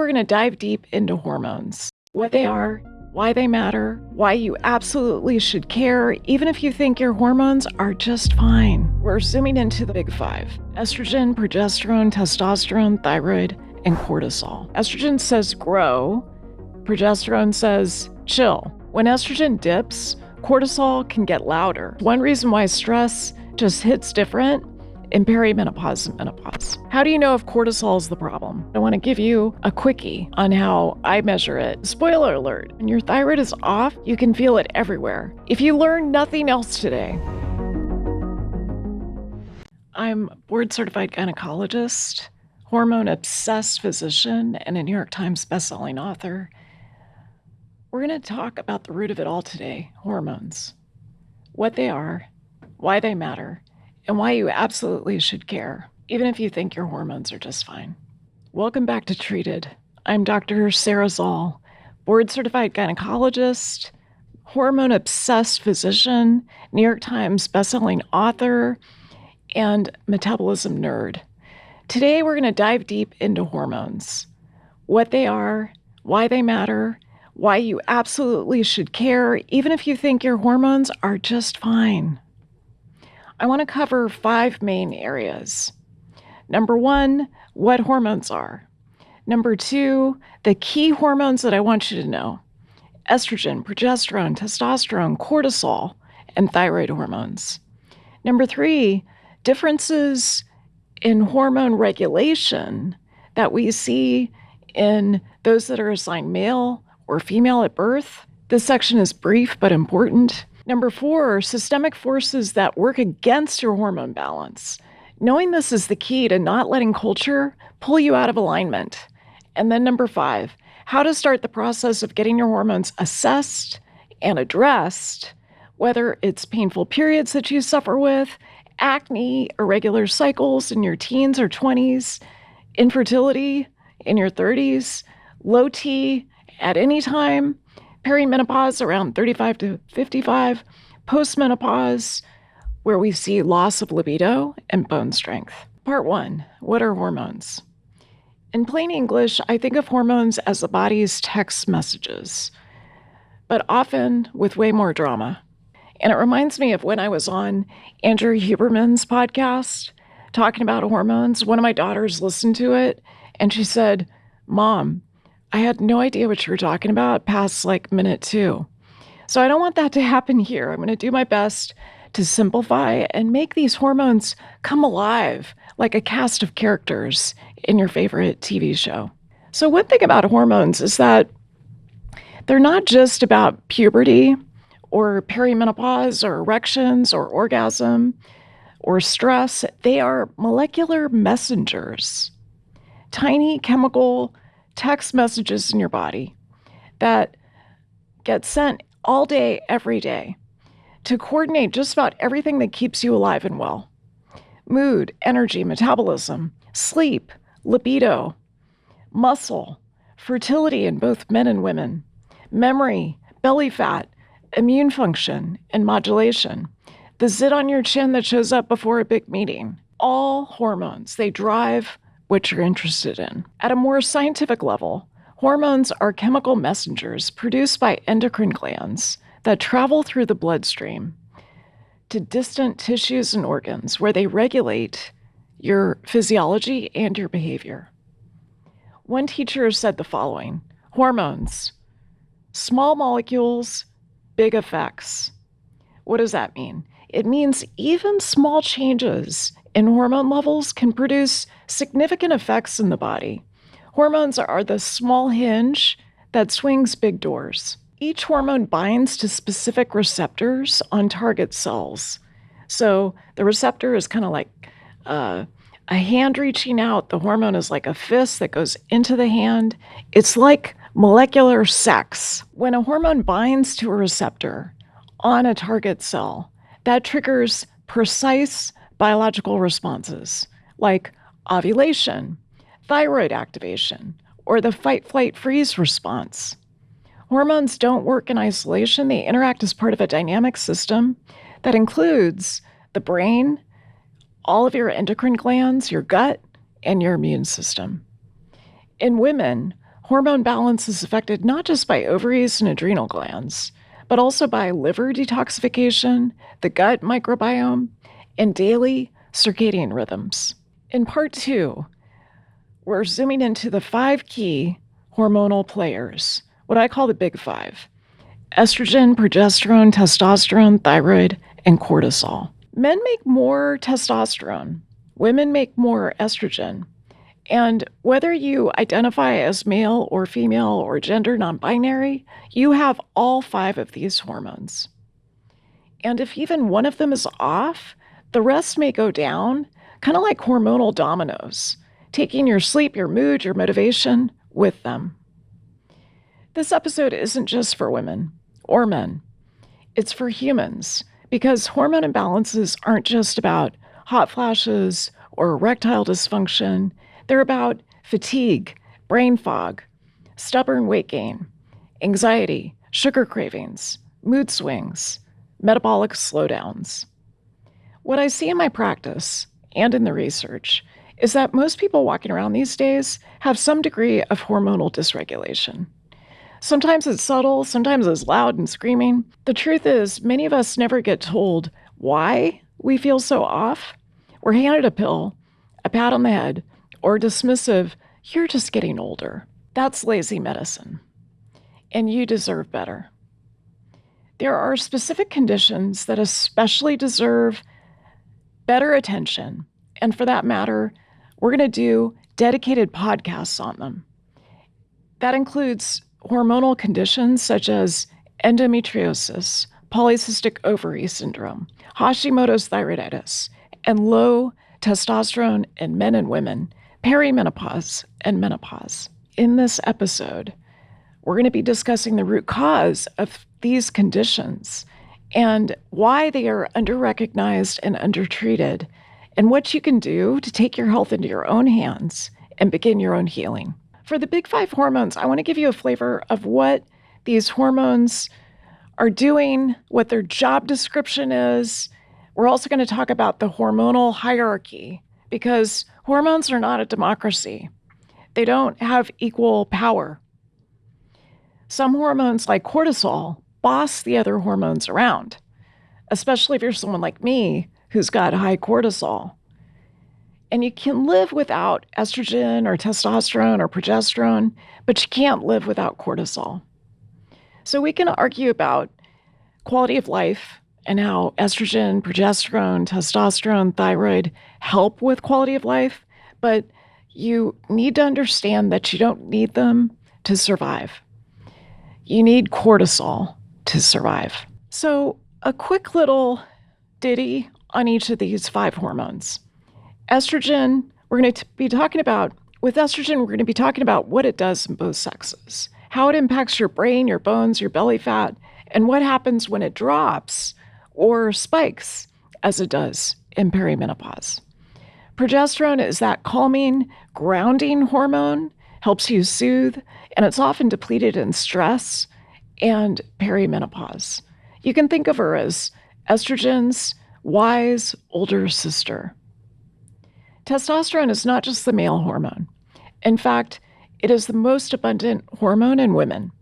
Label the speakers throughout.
Speaker 1: we're going to dive deep into hormones, what they are, why they matter, why you absolutely should care, even if you think your hormones are just fine. We're zooming into the big five: estrogen, progesterone, testosterone, thyroid, and cortisol. Estrogen says grow, progesterone says chill. When estrogen dips, cortisol can get louder. One reason why stress just hits different in perimenopause and menopause. How do you know if cortisol is the problem? I want to give you a quickie on how I measure it. Spoiler alert, when your thyroid is off, you can feel it everywhere. If you learn nothing else today, I'm board-certified gynecologist, hormone-obsessed physician, and a New York Times bestselling author. We're going to talk about the root of it all today: hormones, what they are, why they matter, and why you absolutely should care, even if you think your hormones are just fine. Welcome back to Treated. I'm Dr. Sara Szal, board-certified gynecologist, hormone-obsessed physician, New York Times bestselling author, and metabolism nerd. Today, we're going to dive deep into hormones, what they are, why they matter, why you absolutely should care, even if you think your hormones are just fine. I want to cover 5 main areas. Number 1, what hormones are. Number 2, the key hormones that I want you to know: estrogen, progesterone, testosterone, cortisol, and thyroid hormones. Number 3, differences in hormone regulation that we see in those that are assigned male or female at birth. This section is brief but important. Number 4, systemic forces that work against your hormone balance. Knowing this is the key to not letting culture pull you out of alignment. And then number 5, how to start the process of getting your hormones assessed and addressed, whether it's painful periods that you suffer with, acne, irregular cycles in your teens or 20s, infertility in your 30s, low T at any time, perimenopause around 35 to 55, postmenopause, where we see loss of libido and bone strength. Part 1, what are hormones? In plain English, I think of hormones as the body's text messages, but often with way more drama. And it reminds me of when I was on Andrew Huberman's podcast talking about hormones. One of my daughters listened to it, and she said, "Mom, I had no idea what you were talking about past minute 2. So I don't want that to happen here. I'm going to do my best to simplify and make these hormones come alive like a cast of characters in your favorite TV show. So one thing about hormones is that they're not just about puberty or perimenopause or erections or orgasm or stress. They are molecular messengers, tiny chemical text messages in your body that get sent all day, every day, to coordinate just about everything that keeps you alive and well: mood, energy, metabolism, sleep, libido, muscle, fertility in both men and women, memory, belly fat, immune function, and modulation, the zit on your chin that shows up before a big meeting. All hormones, they drive what you're interested in. At a more scientific level, hormones are chemical messengers produced by endocrine glands that travel through the bloodstream to distant tissues and organs, where they regulate your physiology and your behavior. One teacher said the following: hormones, small molecules, big effects. What does that mean? It means even small changes in hormone levels can produce significant effects in the body. Hormones are the small hinge that swings big doors. Each hormone binds to specific receptors on target cells. So the receptor is kind of like a hand reaching out. The hormone is like a fist that goes into the hand. It's like molecular sex. When a hormone binds to a receptor on a target cell, that triggers precise biological responses like ovulation, thyroid activation, or the fight, flight, freeze response. Hormones don't work in isolation. They interact as part of a dynamic system that includes the brain, all of your endocrine glands, your gut, and your immune system. In women, Hormone balance is affected not just by ovaries and adrenal glands, but also by liver detoxification, the gut microbiome, and daily circadian rhythms. In part 2, we're zooming into the 5 key hormonal players, what I call the big 5: estrogen, progesterone, testosterone, thyroid, and cortisol. Men make more testosterone. Women make more estrogen. And whether you identify as male or female or gender non-binary, you have all 5 of these hormones. And if even one of them is off, the rest may go down, kind of like hormonal dominoes, taking your sleep, your mood, your motivation with them. This episode isn't just for women or men. It's for humans, because hormone imbalances aren't just about hot flashes or erectile dysfunction. They're about fatigue, brain fog, stubborn weight gain, anxiety, sugar cravings, mood swings, metabolic slowdowns. What I see in my practice and in the research is that most people walking around these days have some degree of hormonal dysregulation. Sometimes it's subtle, sometimes it's loud and screaming. The truth is, many of us never get told why we feel so off. We're handed a pill, a pat on the head, or dismissive, "You're just getting older." That's lazy medicine, and you deserve better. There are specific conditions that especially deserve better attention, and for that matter, we're going to do dedicated podcasts on them. That includes hormonal conditions such as endometriosis, polycystic ovary syndrome, Hashimoto's thyroiditis, and low testosterone in men and women, perimenopause, and menopause. In this episode, we're going to be discussing the root cause of these conditions and why they are underrecognized and undertreated, and what you can do to take your health into your own hands and begin your own healing. For the big 5 hormones, I want to give you a flavor of what these hormones are doing, what their job description is. We're also going to talk about the hormonal hierarchy, because hormones are not a democracy. They don't have equal power. Some hormones, like cortisol, boss the other hormones around, especially if you're someone like me who's got high cortisol. And you can live without estrogen or testosterone or progesterone, but you can't live without cortisol. So we can argue about quality of life and how estrogen, progesterone, testosterone, thyroid help with quality of life, but you need to understand that you don't need them to survive. You need cortisol to survive. So a quick little ditty on each of these 5 hormones. Estrogen, we're going to be talking about what it does in both sexes, how it impacts your brain, your bones, your belly fat, and what happens when it drops or spikes, as it does in perimenopause. Progesterone is that calming, grounding hormone, helps you soothe, and it's often depleted in stress and perimenopause. You can think of her as estrogen's wise older sister. Testosterone is not just the male hormone. In fact, it is the most abundant hormone in women.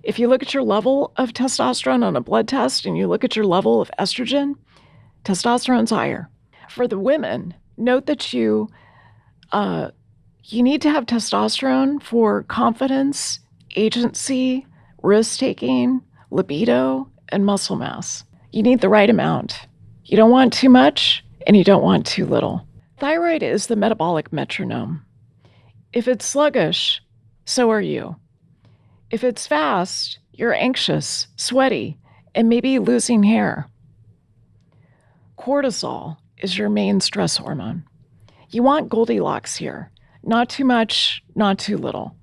Speaker 1: If you look at your level of testosterone on a blood test and you look at your level of estrogen, testosterone's higher. For the women, note that you need to have testosterone for confidence, agency, risk-taking, libido, and muscle mass. You need the right amount. You don't want too much, and you don't want too little. Thyroid is the metabolic metronome. If it's sluggish, so are you. If it's fast, you're anxious, sweaty, and maybe losing hair. Cortisol is your main stress hormone. You want Goldilocks here. Not too much, not too little.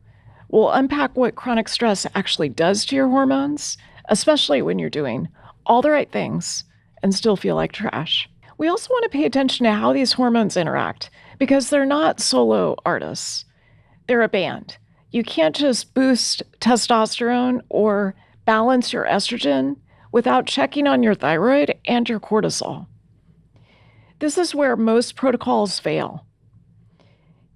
Speaker 1: We'll unpack what chronic stress actually does to your hormones, especially when you're doing all the right things and still feel like trash. We also want to pay attention to how these hormones interact, because they're not solo artists. They're a band. You can't just boost testosterone or balance your estrogen without checking on your thyroid and your cortisol. This is where most protocols fail.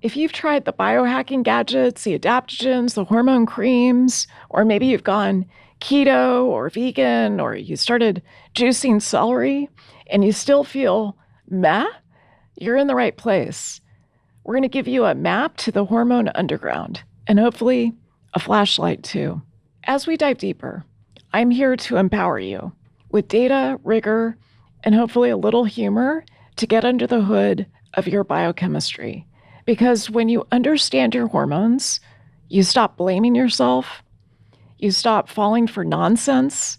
Speaker 1: If you've tried the biohacking gadgets, the adaptogens, the hormone creams, or maybe you've gone keto or vegan, or you started juicing celery and you still feel meh, you're in the right place. We're going to give you a map to the hormone underground and hopefully a flashlight too. As we dive deeper, I'm here to empower you with data, rigor, and hopefully a little humor to get under the hood of your biochemistry. Because when you understand your hormones, you stop blaming yourself, you stop falling for nonsense,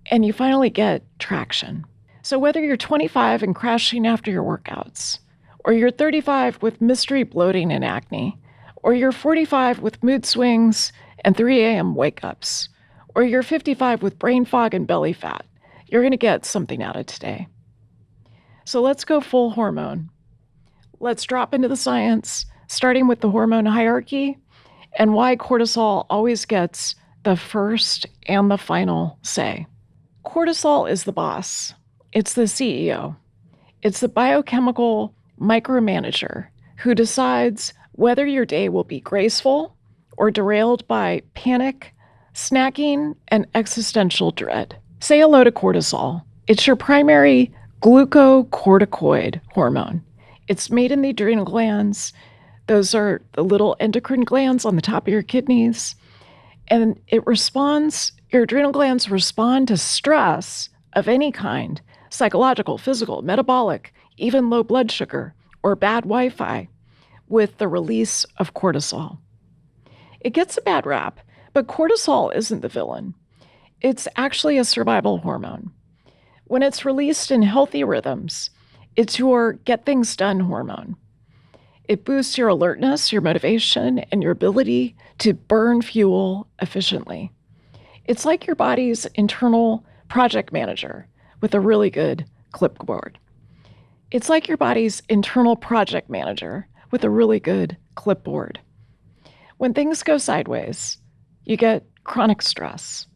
Speaker 1: and you finally get traction. So whether you're 25 and crashing after your workouts, or you're 35 with mystery bloating and acne, or you're 45 with mood swings and 3 a.m. wake-ups, or you're 55 with brain fog and belly fat, you're going to get something out of today. So let's go full hormone. Let's drop into the science, starting with the hormone hierarchy and why cortisol always gets the first and the final say. Cortisol is the boss. It's the CEO. It's the biochemical micromanager who decides whether your day will be graceful or derailed by panic, snacking, and existential dread. Say hello to cortisol. It's your primary glucocorticoid hormone. It's made in the adrenal glands. Those are the little endocrine glands on the top of your kidneys. And your adrenal glands respond to stress of any kind, psychological, physical, metabolic, even low blood sugar or bad Wi-Fi, with the release of cortisol. It gets a bad rap, but cortisol isn't the villain. It's actually a survival hormone. When it's released in healthy rhythms, it's your get things done hormone. It boosts your alertness, your motivation, and your ability to burn fuel efficiently. It's like your body's internal project manager with a really good clipboard. It's like your body's internal project manager with a really good clipboard. When things go sideways, you get chronic stress.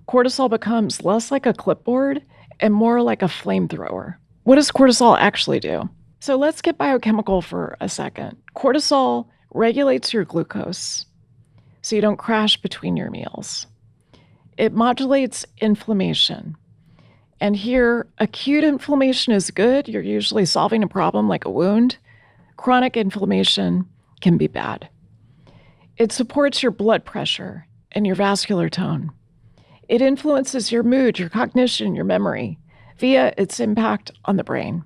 Speaker 1: Cortisol becomes less like a clipboard and more like a flamethrower. What does cortisol actually do? So let's get biochemical for a second. Cortisol regulates your glucose so you don't crash between your meals. It modulates inflammation. And here, acute inflammation is good. You're usually solving a problem like a wound. Chronic inflammation can be bad. It supports your blood pressure and your vascular tone. It influences your mood, your cognition, your memory via its impact on the brain.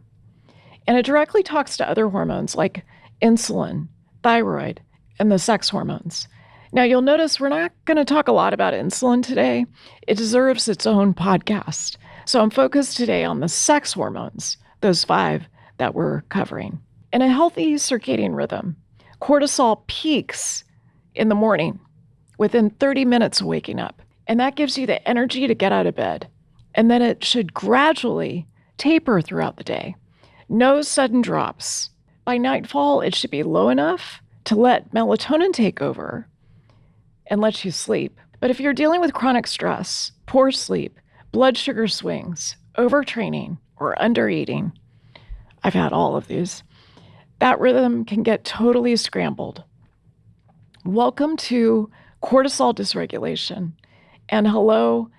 Speaker 1: And it directly talks to other hormones like insulin, thyroid, and the sex hormones. Now, you'll notice we're not going to talk a lot about insulin today. It deserves its own podcast. So I'm focused today on the sex hormones, those 5 that we're covering. In a healthy circadian rhythm, cortisol peaks in the morning within 30 minutes of waking up. And that gives you the energy to get out of bed. And then it should gradually taper throughout the day. No sudden drops. By nightfall, it should be low enough to let melatonin take over and let you sleep. But if you're dealing with chronic stress, poor sleep, blood sugar swings, overtraining, or undereating, I've had all of these, that rhythm can get totally scrambled. Welcome to cortisol dysregulation. And hello,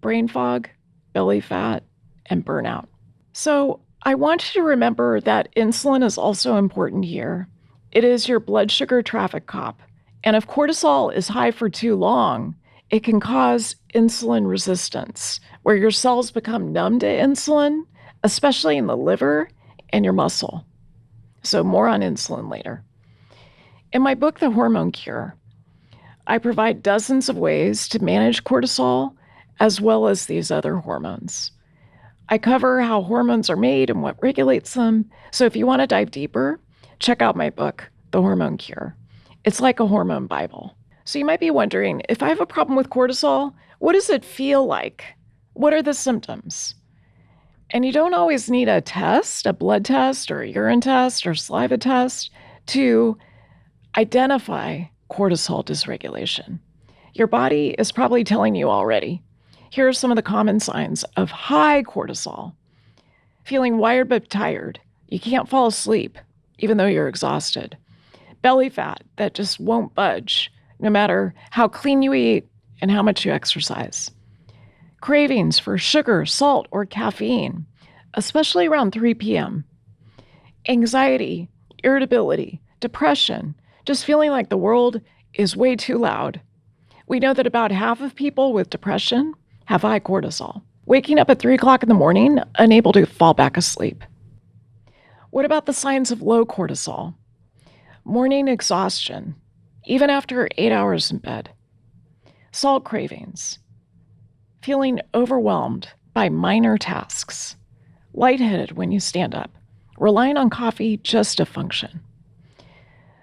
Speaker 1: brain fog, belly fat, and burnout. So I want you to remember that insulin is also important here. It is your blood sugar traffic cop. And if cortisol is high for too long, it can cause insulin resistance, where your cells become numb to insulin, especially in the liver and your muscle. So more on insulin later. In my book, The Hormone Cure, I provide dozens of ways to manage cortisol as well as these other hormones. I cover how hormones are made and what regulates them. So if you want to dive deeper, check out my book, The Hormone Cure. It's like a hormone Bible. So you might be wondering, if I have a problem with cortisol, what does it feel like? What are the symptoms? And you don't always need a test, a blood test or a urine test or saliva test to identify cortisol dysregulation. Your body is probably telling you already. Here are some of the common signs of high cortisol. Feeling wired but tired. You can't fall asleep, even though you're exhausted. belly fat that just won't budge, no matter how clean you eat and how much you exercise. Cravings for sugar, salt, or caffeine, especially around 3 p.m. Anxiety, irritability, depression, just feeling like the world is way too loud. We know that about half of people with depression have high cortisol. Waking up at 3 o'clock in the morning, unable to fall back asleep. What about the signs of low cortisol? Morning exhaustion, even after 8 hours in bed. Salt cravings. Feeling overwhelmed by minor tasks. Lightheaded when you stand up. Relying on coffee just to function.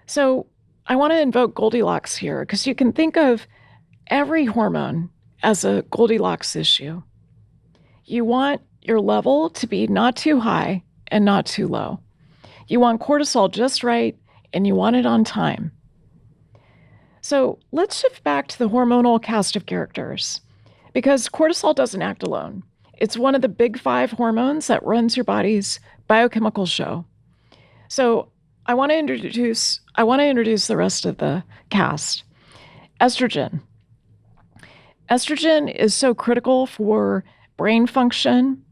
Speaker 1: So I want to invoke Goldilocks here because you can think of every hormone as a Goldilocks issue. You want your level to be not too high and not too low. You want cortisol just right, and you want it on time. So let's shift back to the hormonal cast of characters, because cortisol doesn't act alone. It's one of the big 5 hormones that runs your body's biochemical show. So I want to introduce the rest of the cast. Estrogen. Estrogen is so critical for brain function,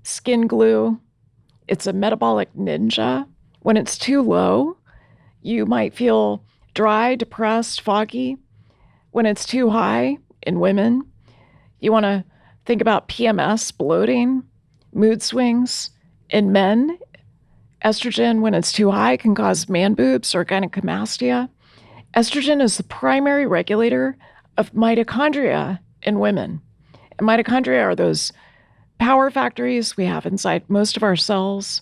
Speaker 1: skin glue. It's a metabolic ninja. When it's too low, you might feel dry, depressed, foggy. When it's too high in women, you want to think about PMS, bloating, mood swings. In men, estrogen, when it's too high, can cause man boobs or gynecomastia. Estrogen is the primary regulator of mitochondria in women. And mitochondria are those power factories we have inside most of our cells.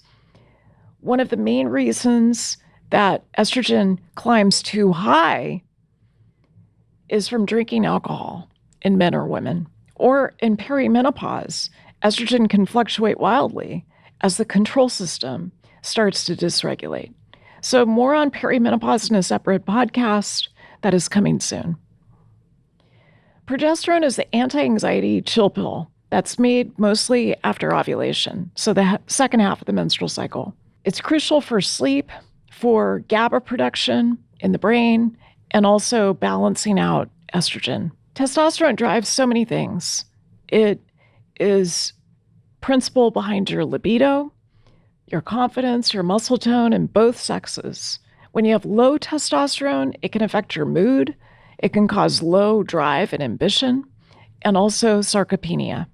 Speaker 1: One of the main reasons that estrogen climbs too high is from drinking alcohol in men or women. Or in perimenopause, estrogen can fluctuate wildly as the control system starts to dysregulate. So more on perimenopause in a separate podcast that is coming soon. Progesterone is the anti-anxiety chill pill that's made mostly after ovulation, so the second half of the menstrual cycle. It's crucial for sleep, for GABA production in the brain, and also balancing out estrogen. Testosterone drives so many things. It is principle behind your libido, your confidence, your muscle tone in both sexes. When you have low testosterone, it can affect your mood. It can cause low drive and ambition, and also sarcopenia.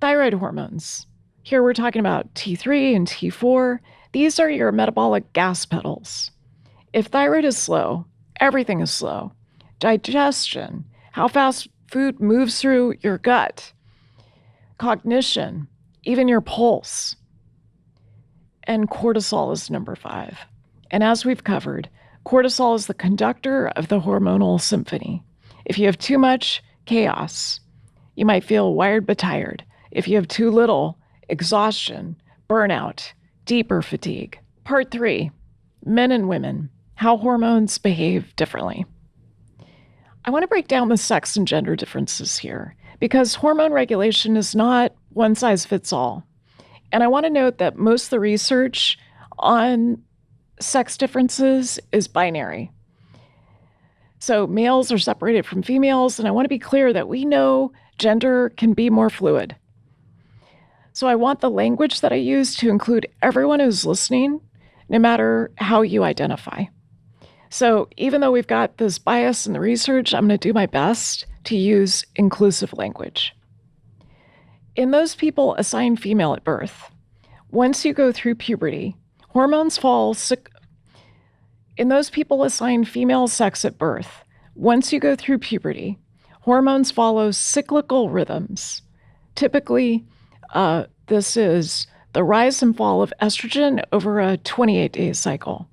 Speaker 1: Thyroid hormones. Here we're talking about T3 and T4. These are your metabolic gas pedals. If thyroid is slow, everything is slow. Digestion, how fast food moves through your gut, cognition, even your pulse. And cortisol is number 5. And as we've covered, cortisol is the conductor of the hormonal symphony. If you have too much, chaos. You might feel wired but tired. If you have too little, exhaustion, burnout, deeper fatigue. Part 3, men and women, how hormones behave differently. I want to break down the sex and gender differences here because hormone regulation is not one size fits all. And I want to note that most of the research on sex differences is binary. So males are separated from females, and I want to be clear that we know gender can be more fluid. So I want the language that I use to include everyone who's listening, no matter how you identify. So even though we've got this bias in the research, I'm going to do my best to use inclusive language. In those people assigned female at birth, once you go through puberty, hormones fall. In those people assigned female sex at birth, once you go through puberty, hormones follow cyclical rhythms. Typically, this is the rise and fall of estrogen over a 28-day cycle.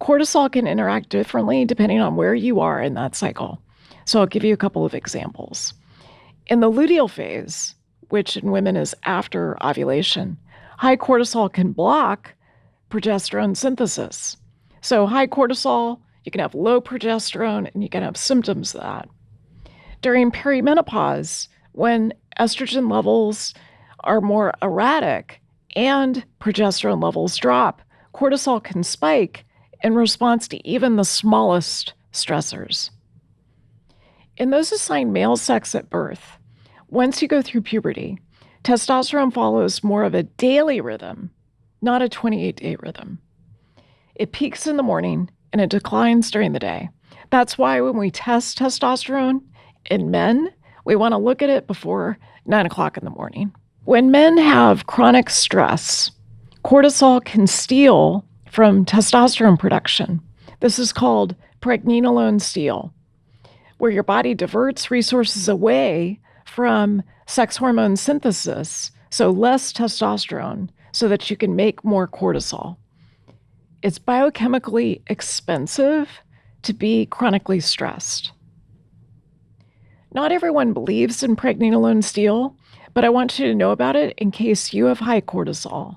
Speaker 1: Cortisol can interact differently depending on where you are in that cycle. So I'll give you a couple of examples. In the luteal phase, which in women is after ovulation, high cortisol can block progesterone synthesis. So high cortisol, you can have low progesterone, and you can have symptoms of that. During perimenopause, when estrogen levels are more erratic and progesterone levels drop, cortisol can spike in response to even the smallest stressors. In those assigned male sex at birth, once you go through puberty, testosterone follows more of a daily rhythm, not a 28-day rhythm. It peaks in the morning and it declines during the day. That's why when we test testosterone in men, we want to look at it before 9 o'clock in the morning. When men have chronic stress, cortisol can steal from testosterone production. This is called pregnenolone steal, where your body diverts resources away from sex hormone synthesis, so less testosterone, so that you can make more cortisol. It's biochemically expensive to be chronically stressed. Not everyone believes in pregnenolone steal, but I want you to know about it in case you have high cortisol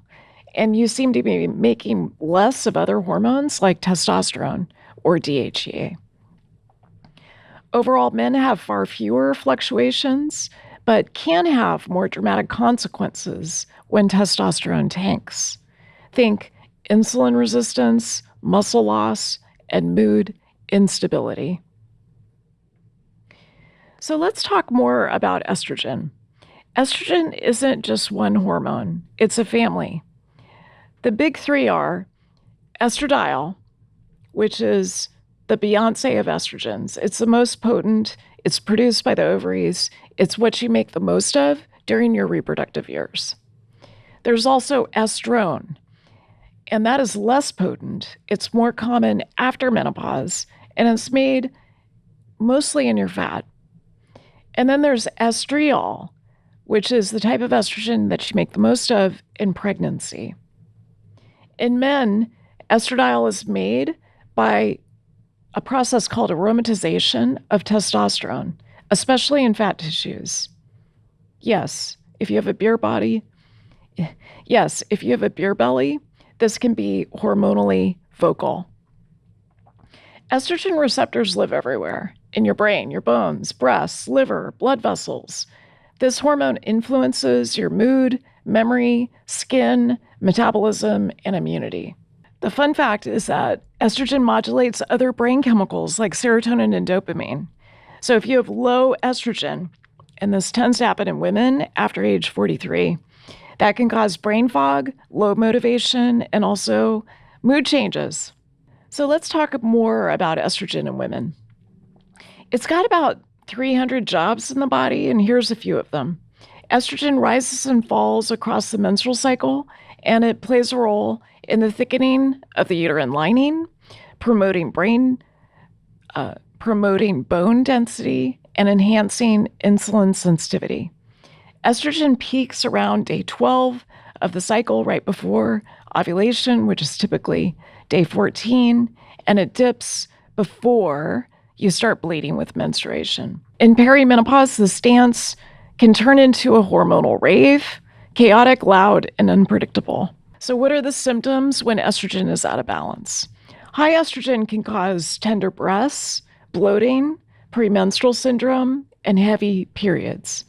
Speaker 1: and you seem to be making less of other hormones like testosterone or DHEA. Overall, men have far fewer fluctuations, but can have more dramatic consequences when testosterone tanks. Think insulin resistance, muscle loss, and mood instability. So let's talk more about estrogen. Estrogen isn't just one hormone, it's a family. The big three are estradiol, which is the Beyonce of estrogens. It's the most potent, it's produced by the ovaries, it's what you make the most of during your reproductive years. There's also estrone, and that is less potent. It's more common after menopause, and it's made mostly in your fat. And then there's estriol, which is the type of estrogen that you make the most of in pregnancy. In men, estradiol is made by a process called aromatization of testosterone, especially in fat tissues. Yes, if you have a beer belly, this can be hormonally vocal. Estrogen receptors live everywhere, in your brain, your bones, breasts, liver, blood vessels. This hormone influences your mood, memory, skin, metabolism, and immunity. The fun fact is that estrogen modulates other brain chemicals like serotonin and dopamine. So if you have low estrogen, and this tends to happen in women after age 43, that can cause brain fog, low motivation, and also mood changes. So let's talk more about estrogen in women. It's got about 300 jobs in the body, and here's a few of them. Estrogen rises and falls across the menstrual cycle, and it plays a role in the thickening of the uterine lining, promoting bone density, and enhancing insulin sensitivity. Estrogen peaks around day 12 of the cycle, right before ovulation, which is typically day 14, and it dips before you start bleeding with menstruation. In perimenopause, this dance can turn into a hormonal rave, chaotic, loud, and unpredictable. So what are the symptoms when estrogen is out of balance? High estrogen can cause tender breasts, bloating, premenstrual syndrome, and heavy periods.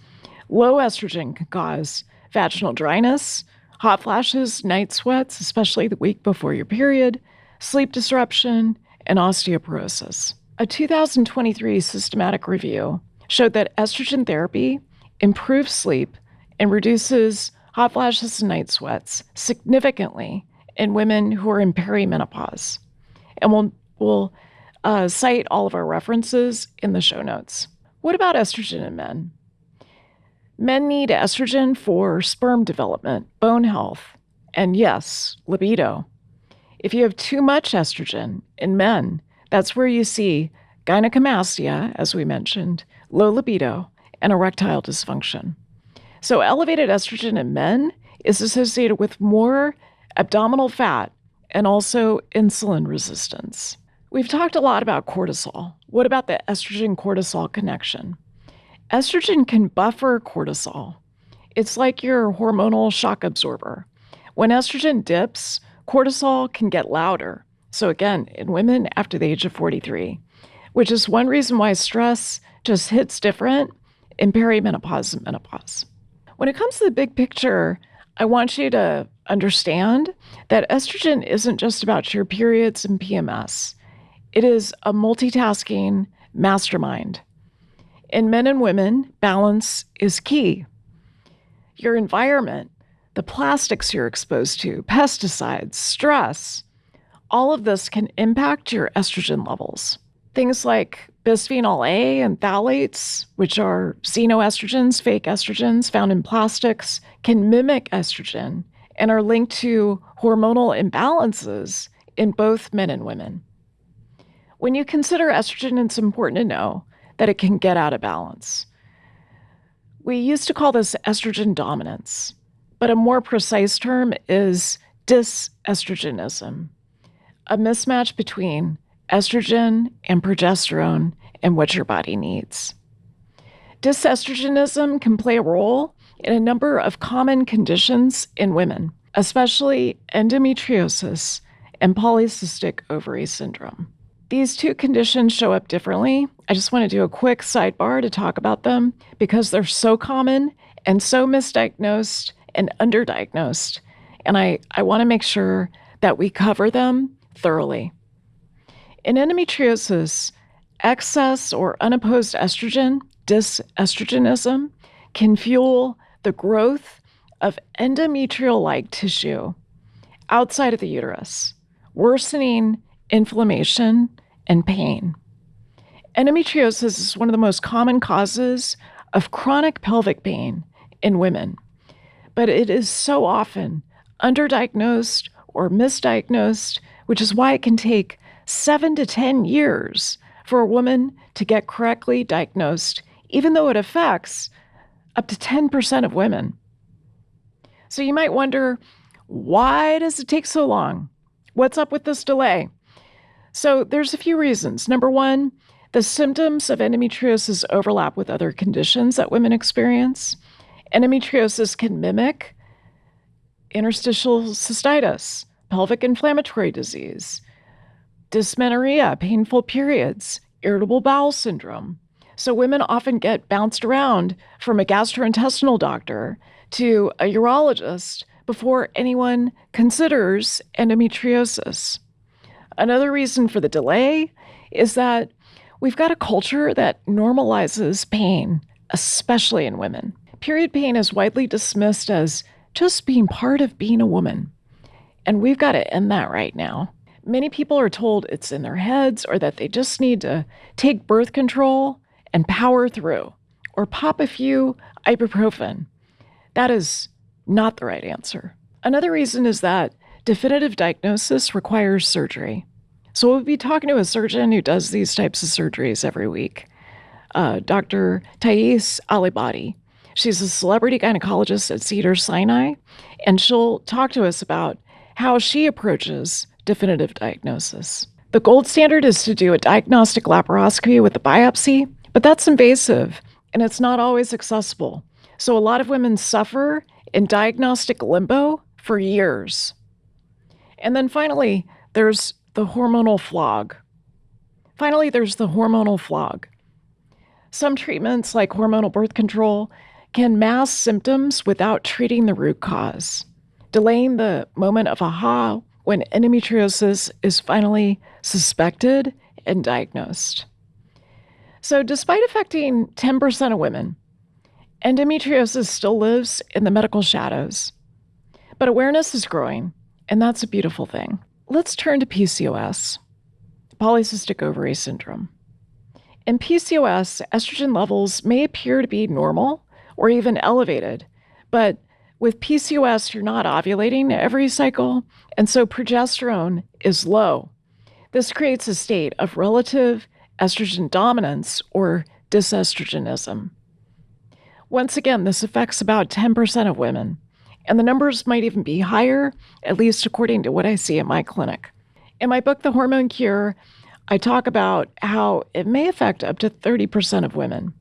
Speaker 1: Low estrogen can cause vaginal dryness, hot flashes, night sweats, especially the week before your period, sleep disruption, and osteoporosis. A 2023 systematic review showed that estrogen therapy improves sleep and reduces hot flashes and night sweats significantly in women who are in perimenopause. And we'll cite all of our references in the show notes. What about estrogen in men? Men need estrogen for sperm development, bone health, and yes, libido. If you have too much estrogen in men, that's where you see gynecomastia, as we mentioned, low libido, and erectile dysfunction. So elevated estrogen in men is associated with more abdominal fat and also insulin resistance. We've talked a lot about cortisol. What about the estrogen-cortisol connection? Estrogen can buffer cortisol. It's like your hormonal shock absorber. When estrogen dips, cortisol can get louder. So again, in women after the age of 43, which is one reason why stress just hits different in perimenopause and menopause. When it comes to the big picture, I want you to understand that estrogen isn't just about your periods and PMS. It is a multitasking mastermind. In men and women, balance is key. Your environment, the plastics you're exposed to, pesticides, stress, all of this can impact your estrogen levels. Things like bisphenol A and phthalates, which are xenoestrogens, fake estrogens found in plastics, can mimic estrogen and are linked to hormonal imbalances in both men and women. When you consider estrogen, it's important to know that it can get out of balance. We used to call this estrogen dominance, but a more precise term is dysestrogenism, a mismatch between estrogen and progesterone and what your body needs. Dysestrogenism can play a role in a number of common conditions in women, especially endometriosis and polycystic ovary syndrome. These two conditions show up differently. I just want to do a quick sidebar to talk about them because they're so common and so misdiagnosed and underdiagnosed. And I want to make sure that we cover them thoroughly. In endometriosis, excess or unopposed estrogen, dysestrogenism, can fuel the growth of endometrial-like tissue outside of the uterus, worsening inflammation and pain. Endometriosis is one of the most common causes of chronic pelvic pain in women, but it is so often underdiagnosed or misdiagnosed, which is why it can take 7 to 10 years for a woman to get correctly diagnosed, even though it affects up to 10% of women. So you might wonder, why does it take so long? What's up with this delay? So there's a few reasons. Number one, the symptoms of endometriosis overlap with other conditions that women experience. Endometriosis can mimic interstitial cystitis, pelvic inflammatory disease, dysmenorrhea, painful periods, irritable bowel syndrome. So women often get bounced around from a gastrointestinal doctor to a urologist before anyone considers endometriosis. Another reason for the delay is that we've got a culture that normalizes pain, especially in women. Period pain is widely dismissed as just being part of being a woman. And we've got to end that right now. Many people are told it's in their heads or that they just need to take birth control and power through or pop a few ibuprofen. That is not the right answer. Another reason is that definitive diagnosis requires surgery. So we'll be talking to a surgeon who does these types of surgeries every week, Dr. Thais Alibadi. She's a celebrity gynecologist at Cedars-Sinai, and she'll talk to us about how she approaches definitive diagnosis. The gold standard is to do a diagnostic laparoscopy with a biopsy, but that's invasive, and it's not always accessible. So a lot of women suffer in diagnostic limbo for years. And then finally, there's the hormonal flog. Some treatments, like hormonal birth control, can mask symptoms without treating the root cause, delaying the moment of aha when endometriosis is finally suspected and diagnosed. So despite affecting 10% of women, endometriosis still lives in the medical shadows. But awareness is growing, and that's a beautiful thing. Let's turn to PCOS, polycystic ovary syndrome. In PCOS, estrogen levels may appear to be normal or even elevated, but with PCOS, you're not ovulating every cycle, and so progesterone is low. This creates a state of relative estrogen dominance or dysestrogenism. Once again, this affects about 10% of women, and the numbers might even be higher, at least according to what I see at my clinic. In my book, The Hormone Cure, I talk about how it may affect up to 30% of women.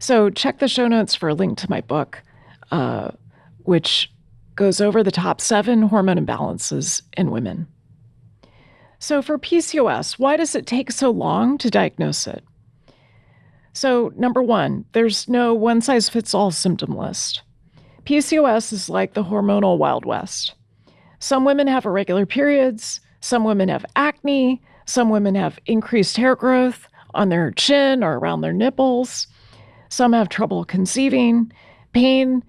Speaker 1: So check the show notes for a link to my book, which goes over the top 7 hormone imbalances in women. So for PCOS, why does it take so long to diagnose it? So number one, there's no one-size-fits-all symptom list. PCOS is like the hormonal Wild West. Some women have irregular periods, some women have acne, some women have increased hair growth on their chin or around their nipples. Some have trouble conceiving. Pain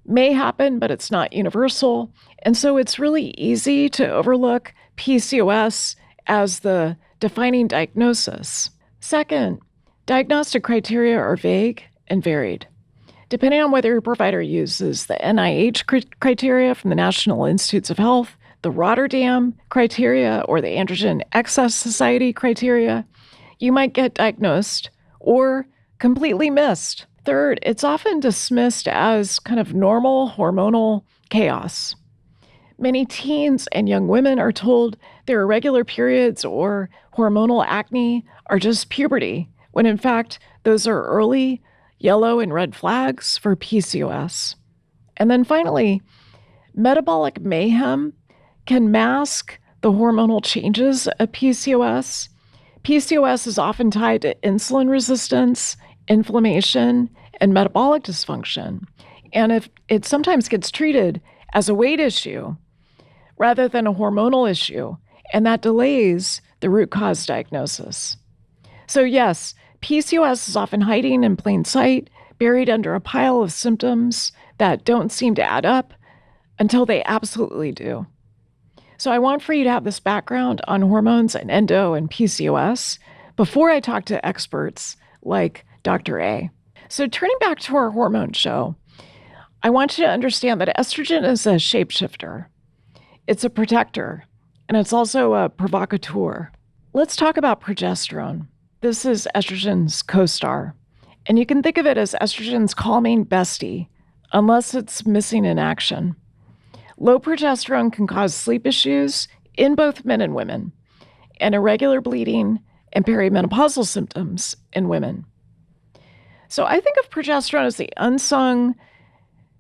Speaker 1: may happen, but it's not universal. And so it's really easy to overlook PCOS as the defining diagnosis. Second, diagnostic criteria are vague and varied. Depending on whether your provider uses the NIH criteria from the National Institutes of Health, the Rotterdam criteria, or the Androgen Excess Society criteria, you might get diagnosed or completely missed. Third, it's often dismissed as kind of normal hormonal chaos. Many teens and young women are told their irregular periods or hormonal acne are just puberty, when in fact, those are early yellow and red flags for PCOS. And then finally, metabolic mayhem can mask the hormonal changes of PCOS. PCOS is often tied to insulin resistance, inflammation, and metabolic dysfunction. And if it sometimes gets treated as a weight issue rather than a hormonal issue, and that delays the root cause diagnosis. So yes, PCOS is often hiding in plain sight, buried under a pile of symptoms that don't seem to add up until they absolutely do. So I want for you to have this background on hormones and endo and PCOS before I talk to experts like Dr. A. So turning back to our hormone show, I want you to understand that estrogen is a shapeshifter. It's a protector, and it's also a provocateur. Let's talk about progesterone. This is estrogen's co-star, and you can think of it as estrogen's calming bestie, unless it's missing in action. Low progesterone can cause sleep issues in both men and women, and irregular bleeding and perimenopausal symptoms in women. So I think of progesterone as the unsung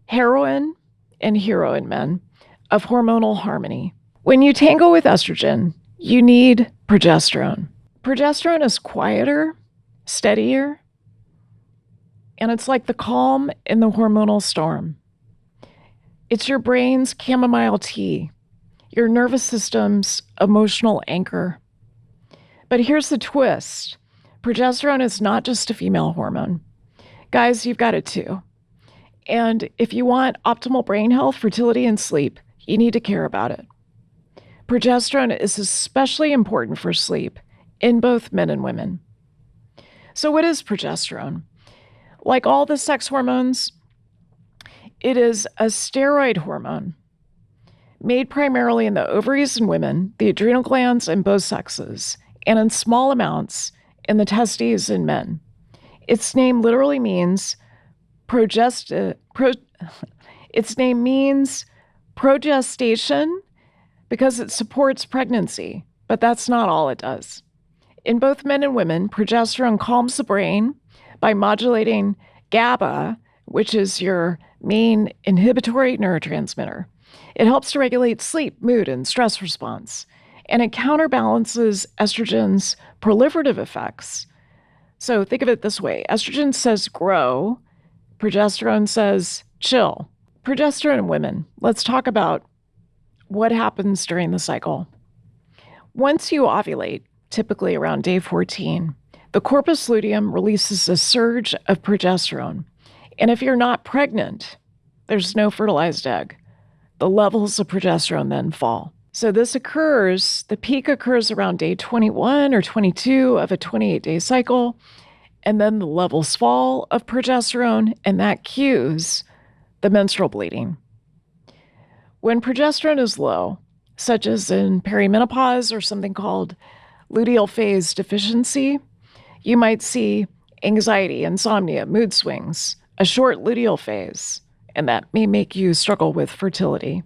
Speaker 1: heroine and hero in men of hormonal harmony. When you tango with estrogen, you need progesterone. Progesterone is quieter, steadier, and it's like the calm in the hormonal storm. It's your brain's chamomile tea, your nervous system's emotional anchor. But here's the twist. Progesterone is not just a female hormone. Guys, you've got it too. And if you want optimal brain health, fertility, and sleep, you need to care about it. Progesterone is especially important for sleep in both men and women. So what is progesterone? Like all the sex hormones, it is a steroid hormone made primarily in the ovaries in women, the adrenal glands in both sexes, and in small amounts in the testes in men. Its name literally means its name means progestation because it supports pregnancy, but that's not all it does. In both men and women, progesterone calms the brain by modulating GABA, which is your main inhibitory neurotransmitter. It helps to regulate sleep, mood, and stress response, and it counterbalances estrogen's proliferative effects. So think of it this way. Estrogen says grow, progesterone says chill. Progesterone in women. Let's talk about what happens during the cycle. Once you ovulate, typically around day 14, the corpus luteum releases a surge of progesterone. And if you're not pregnant, there's no fertilized egg. The levels of progesterone then fall. So this occurs, the peak occurs around day 21 or 22 of a 28-day cycle, and then the levels fall of progesterone, and that cues the menstrual bleeding. When progesterone is low, such as in perimenopause or something called luteal phase deficiency, you might see anxiety, insomnia, mood swings, a short luteal phase, and that may make you struggle with fertility,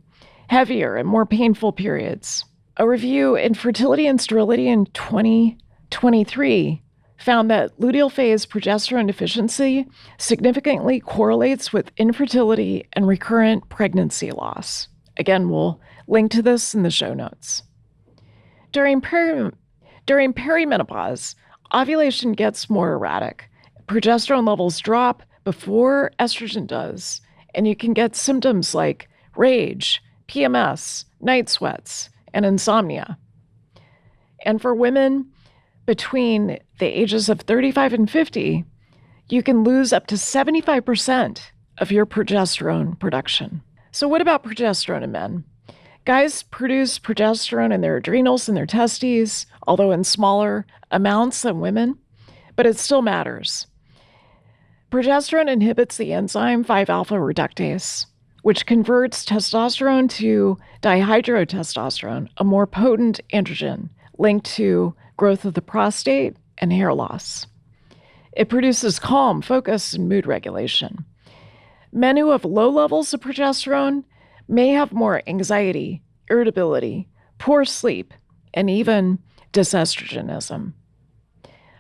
Speaker 1: heavier and more painful periods. A review in Fertility and Sterility in 2023 found that luteal phase progesterone deficiency significantly correlates with infertility and recurrent pregnancy loss. Again, we'll link to this in the show notes. During perimenopause, ovulation gets more erratic. Progesterone levels drop before estrogen does, and you can get symptoms like rage, PMS, night sweats, and insomnia. And for women between the ages of 35 and 50, you can lose up to 75% of your progesterone production. So what about progesterone in men? Guys produce progesterone in their adrenals and their testes, although in smaller amounts than women, but it still matters. Progesterone inhibits the enzyme 5-alpha reductase, which converts testosterone to dihydrotestosterone, a more potent androgen linked to growth of the prostate and hair loss. It produces calm, focus, and mood regulation. Men who have low levels of progesterone may have more anxiety, irritability, poor sleep, and even dysestrogenism.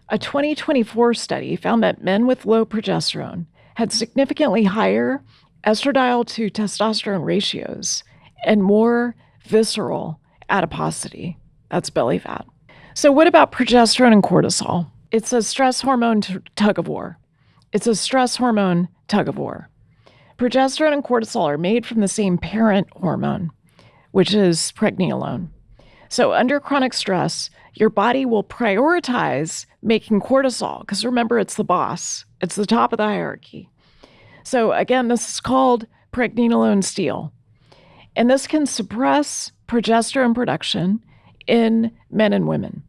Speaker 1: A 2024 study found that men with low progesterone had significantly higher estradiol to testosterone ratios and more visceral adiposity. That's belly fat. So what about progesterone and cortisol? It's a stress hormone tug of war. Progesterone and cortisol are made from the same parent hormone, which is pregnenolone. So under chronic stress, your body will prioritize making cortisol, because remember, it's the boss. It's the top of the hierarchy. So again, this is called pregnenolone steal. And this can suppress progesterone production in men and women.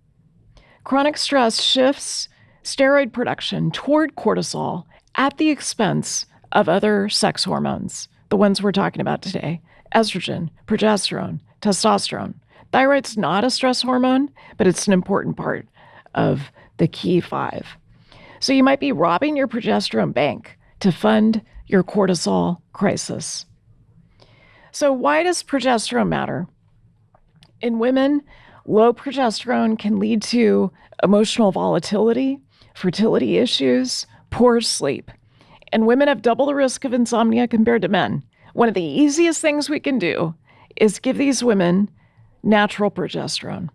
Speaker 1: Chronic stress shifts steroid production toward cortisol at the expense of other sex hormones, the ones we're talking about today: estrogen, progesterone, testosterone. Thyroid's not a stress hormone, but it's an important part of the key 5. So you might be robbing your progesterone bank to fund your cortisol crisis. So why does progesterone matter? In women, low progesterone can lead to emotional volatility, fertility issues, poor sleep. And women have double the risk of insomnia compared to men. One of the easiest things we can do is give these women natural progesterone.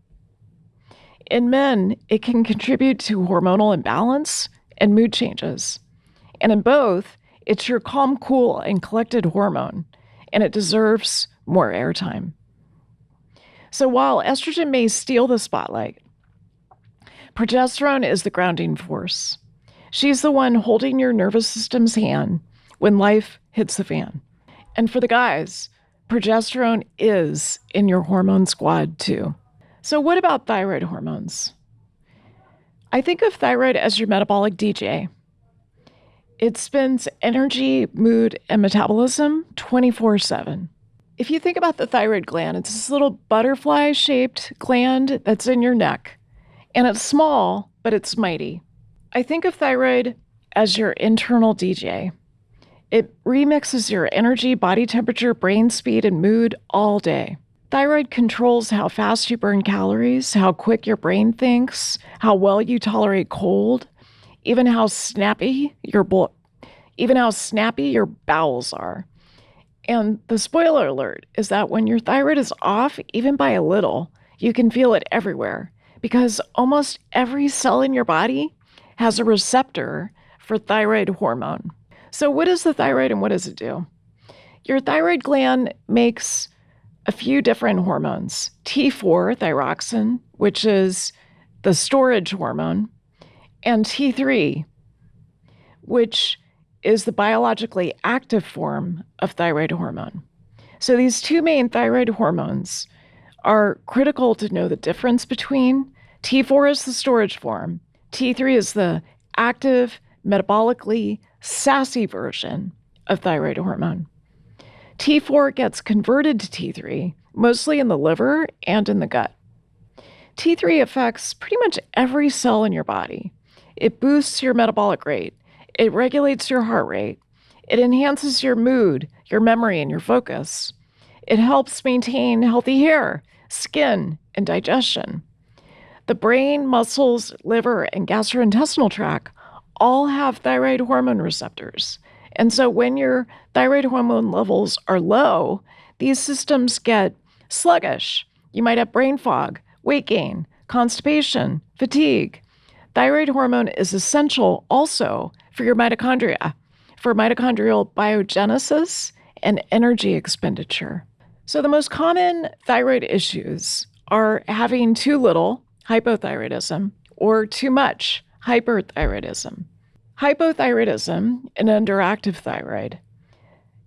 Speaker 1: In men, it can contribute to hormonal imbalance and mood changes. And in both, it's your calm, cool, and collected hormone, and it deserves more airtime. So while estrogen may steal the spotlight, progesterone is the grounding force. She's the one holding your nervous system's hand when life hits the fan. And for the guys, progesterone is in your hormone squad too. So what about thyroid hormones? I think of thyroid as your metabolic DJ. It spins energy, mood, and metabolism 24/7. If you think about the thyroid gland, it's this little butterfly-shaped gland that's in your neck. And it's small, but it's mighty. I think of thyroid as your internal DJ. It remixes your energy, body temperature, brain speed, and mood all day. Thyroid controls how fast you burn calories, how quick your brain thinks, how well you tolerate cold, even how snappy your bowels are. And the spoiler alert is that when your thyroid is off, even by a little, you can feel it everywhere, because almost every cell in your body has a receptor for thyroid hormone. So what is the thyroid and what does it do? Your thyroid gland makes a few different hormones. T4, thyroxine, which is the storage hormone, and T3, which is the biologically active form of thyroid hormone. So these two main thyroid hormones are critical to know the difference between. T4 is the storage form. T3 is the active, metabolically sassy version of thyroid hormone. T4 gets converted to T3, mostly in the liver and in the gut. T3 affects pretty much every cell in your body. It boosts your metabolic rate. It regulates your heart rate. It enhances your mood, your memory, and your focus. It helps maintain healthy hair, skin, and digestion. The brain, muscles, liver, and gastrointestinal tract all have thyroid hormone receptors. And so when your thyroid hormone levels are low, these systems get sluggish. You might have brain fog, weight gain, constipation, fatigue. Thyroid hormone is essential also for your mitochondria, for mitochondrial biogenesis and energy expenditure. So the most common thyroid issues are having too little, hypothyroidism, or too much, hyperthyroidism. Hypothyroidism, an underactive thyroid,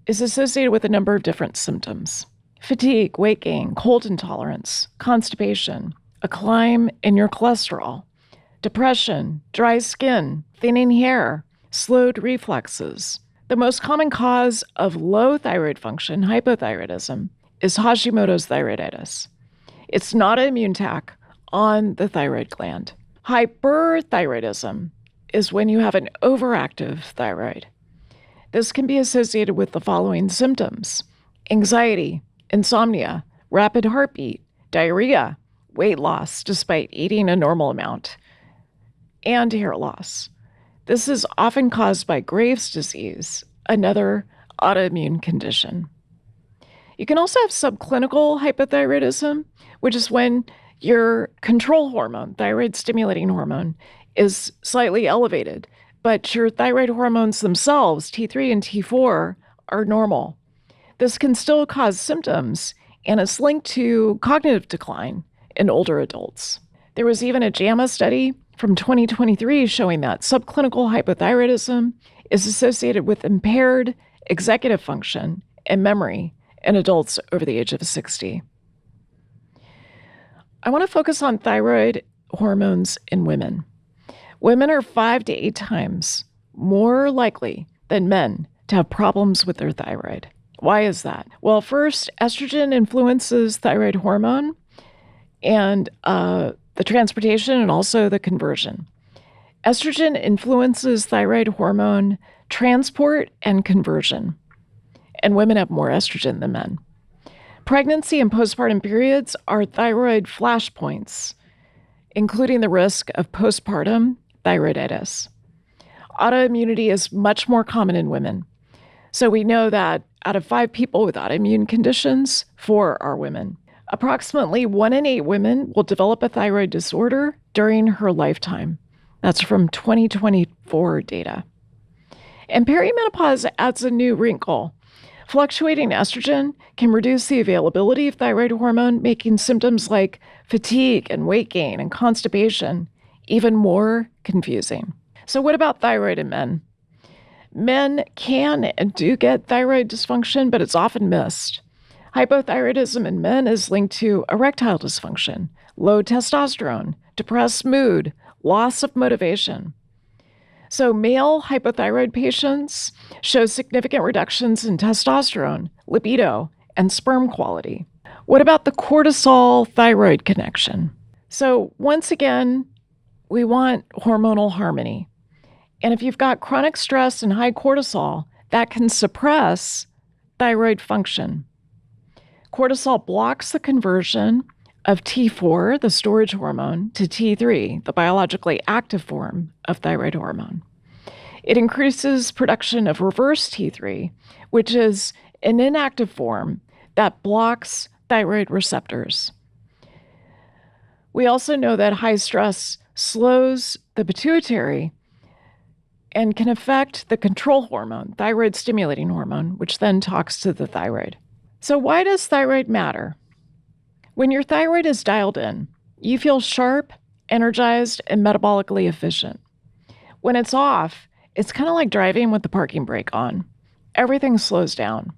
Speaker 1: is associated with a number of different symptoms: fatigue, weight gain, cold intolerance, constipation, a climb in your cholesterol, depression, dry skin, thinning hair, slowed reflexes. The most common cause of low thyroid function, hypothyroidism, is Hashimoto's thyroiditis. It's not an immune attack on the thyroid gland. Hyperthyroidism is when you have an overactive thyroid. This can be associated with the following symptoms: anxiety, insomnia, rapid heartbeat, diarrhea, weight loss despite eating a normal amount, and hair loss. This is often caused by Graves' disease, another autoimmune condition. You can also have subclinical hypothyroidism, which is when your control hormone, thyroid stimulating hormone, is slightly elevated, but your thyroid hormones themselves, T3 and T4, are normal. This can still cause symptoms and is linked to cognitive decline in older adults. There was even a JAMA study from 2023 showing that subclinical hypothyroidism is associated with impaired executive function and memory in adults over the age of 60. I want to focus on thyroid hormones in women. Women are 5 to 8 times more likely than men to have problems with their thyroid. Why is that? Well, first, estrogen influences thyroid hormone and the transportation and also the conversion. Estrogen influences thyroid hormone transport and conversion, and women have more estrogen than men. Pregnancy and postpartum periods are thyroid flashpoints, including the risk of postpartum thyroiditis. Autoimmunity is much more common in women. So we know that out of 5 people with autoimmune conditions, 4 are women. Approximately 1 in 8 women will develop a thyroid disorder during her lifetime. That's from 2024 data. And perimenopause adds a new wrinkle. Fluctuating estrogen can reduce the availability of thyroid hormone, making symptoms like fatigue and weight gain and constipation even more confusing. So what about thyroid in men? Men can and do get thyroid dysfunction, but it's often missed. Hypothyroidism in men is linked to erectile dysfunction, low testosterone, depressed mood, loss of motivation. So male hypothyroid patients show significant reductions in testosterone, libido, and sperm quality. What about the cortisol-thyroid connection? So once again, we want hormonal harmony. And if you've got chronic stress and high cortisol, that can suppress thyroid function. Cortisol blocks the conversion of T4, the storage hormone, to T3, the biologically active form of thyroid hormone. It increases production of reverse T3, which is an inactive form that blocks thyroid receptors. We also know that high stress slows the pituitary and can affect the control hormone, thyroid stimulating hormone, which then talks to the thyroid. So why does thyroid matter? When your thyroid is dialed in, you feel sharp, energized, and metabolically efficient. When it's off, it's kind of like driving with the parking brake on. Everything slows down.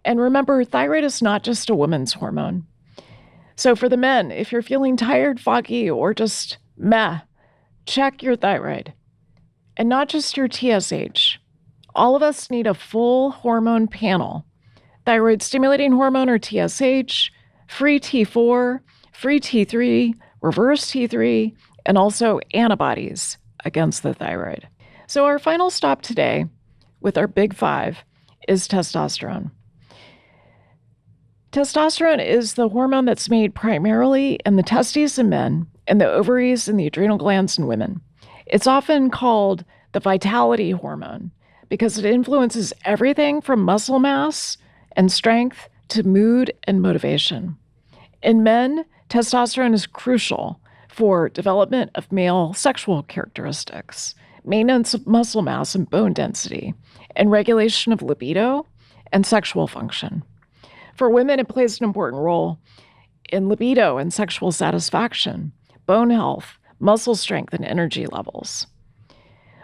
Speaker 1: And remember, thyroid is not just a woman's hormone. So for the men, if you're feeling tired, foggy, or just meh, check your thyroid. And not just your TSH. All of us need a full hormone panel. Thyroid stimulating hormone, or TSH, free T4, free T3, reverse T3, and also antibodies against the thyroid. So our final stop today with our big 5 is testosterone. Testosterone is the hormone that's made primarily in the testes in men and the ovaries and the adrenal glands in women. It's often called the vitality hormone because it influences everything from muscle mass and strength to mood and motivation. In men, testosterone is crucial for development of male sexual characteristics, maintenance of muscle mass and bone density, and regulation of libido and sexual function. For women, it plays an important role in libido and sexual satisfaction, bone health, muscle strength, and energy levels.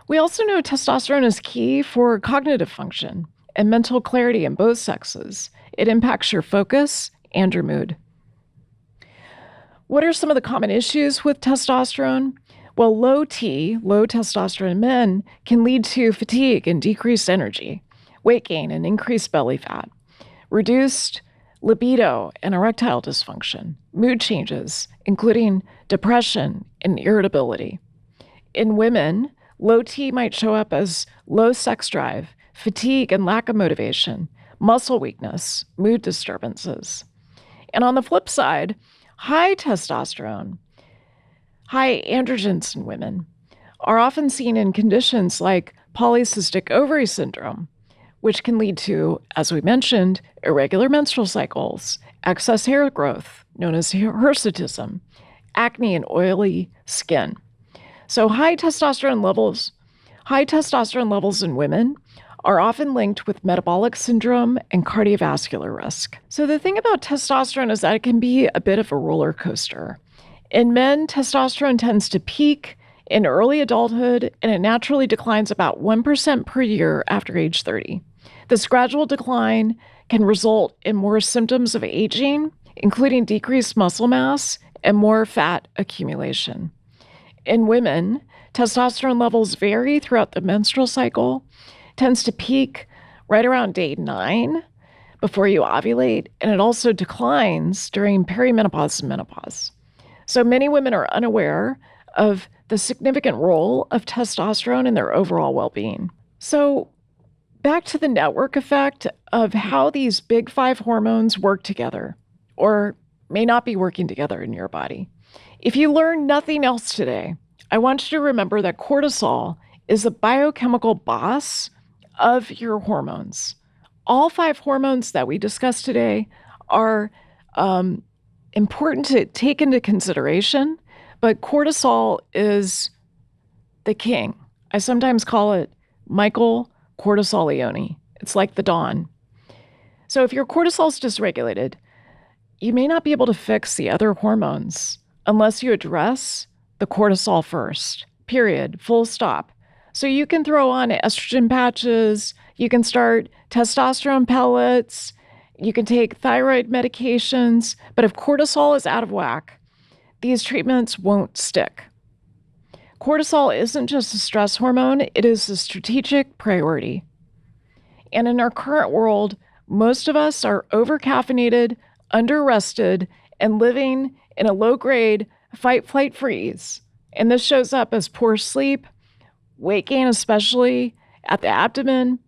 Speaker 1: We also know testosterone is key for cognitive function and mental clarity in both sexes. It impacts your focus and your mood. What are some of the common issues with testosterone? Well, low testosterone in men can lead to fatigue and decreased energy, weight gain and increased belly fat, reduced libido and erectile dysfunction, mood changes, including depression and irritability. In women, low T might show up as low sex drive, fatigue and lack of motivation, muscle weakness, mood disturbances. And on the flip side, high testosterone, high androgens in women are often seen in conditions like polycystic ovary syndrome, which can lead to, as we mentioned, irregular menstrual cycles, excess hair growth, known as hirsutism, acne, and oily skin. So high testosterone levels in women are often linked with metabolic syndrome and cardiovascular risk. So the thing about testosterone is that it can be a bit of a roller coaster. In men, testosterone tends to peak in early adulthood, and it naturally declines about 1% per year after age 30. This gradual decline can result in more symptoms of aging, including decreased muscle mass and more fat accumulation. In women, testosterone levels vary throughout the menstrual cycle, tends to peak right around day 9 before you ovulate, and it also declines during perimenopause and menopause. So many women are unaware of the significant role of testosterone in their overall well-being. So back to the network effect of how these big 5 hormones work together, or may not be working together in your body. If you learn nothing else today, I want you to remember that cortisol is the biochemical boss of your hormones. All 5 hormones that we discussed today are important to take into consideration, but cortisol is the king. I sometimes call it Michael Cortisolione. It's like the dawn. So if your cortisol is dysregulated, you may not be able to fix the other hormones unless you address the cortisol first, period, full stop. So you can throw on estrogen patches, you can start testosterone pellets, you can take thyroid medications, but if cortisol is out of whack, these treatments won't stick. Cortisol isn't just a stress hormone, it is a strategic priority. And in our current world, most of us are over-caffeinated, under-rested, and living in a low-grade fight, flight, freeze. And this shows up as poor sleep, weight gain, especially at the abdomen,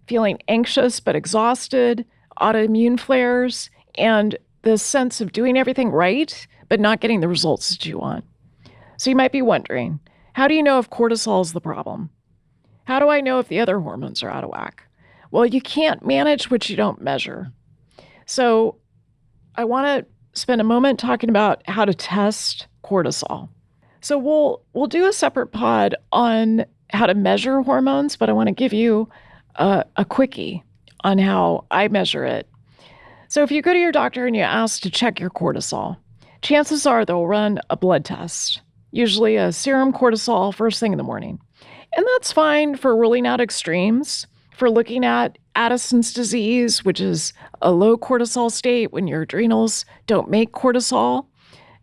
Speaker 1: feeling anxious but exhausted, autoimmune flares, and this sense of doing everything right, but not getting the results that you want. So you might be wondering, how do you know if cortisol is the problem? How do I know if the other hormones are out of whack? Well, you can't manage what you don't measure. So I want to spend a moment talking about how to test cortisol. So we'll do a separate pod on how to measure hormones, but I want to give you a quickie on how I measure it. So if you go to your doctor and you ask to check your cortisol, chances are they'll run a blood test, usually a serum cortisol first thing in the morning. And that's fine for ruling out extremes, for looking at Addison's disease, which is a low cortisol state when your adrenals don't make cortisol.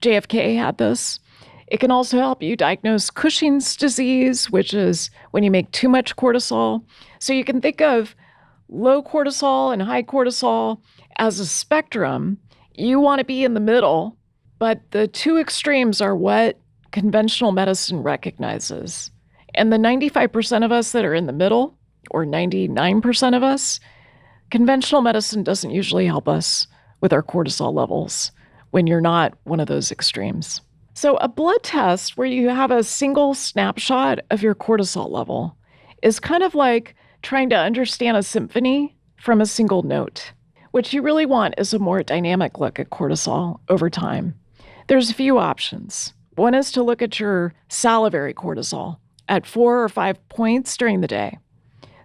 Speaker 1: JFK had this. It can also help you diagnose Cushing's disease, which is when you make too much cortisol. So you can think of low cortisol and high cortisol as a spectrum. You want to be in the middle, but the two extremes are what conventional medicine recognizes. And the 95% of us that are in the middle, or 99% of us, conventional medicine doesn't usually help us with our cortisol levels when you're not one of those extremes. So a blood test where you have a single snapshot of your cortisol level is kind of like trying to understand a symphony from a single note. What you really want is a more dynamic look at cortisol over time. There's a few options. One is to look at your salivary cortisol, at 4 or 5 points during the day.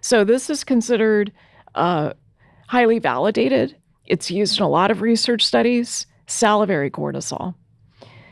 Speaker 1: So this is considered highly validated. It's used in a lot of research studies, salivary cortisol.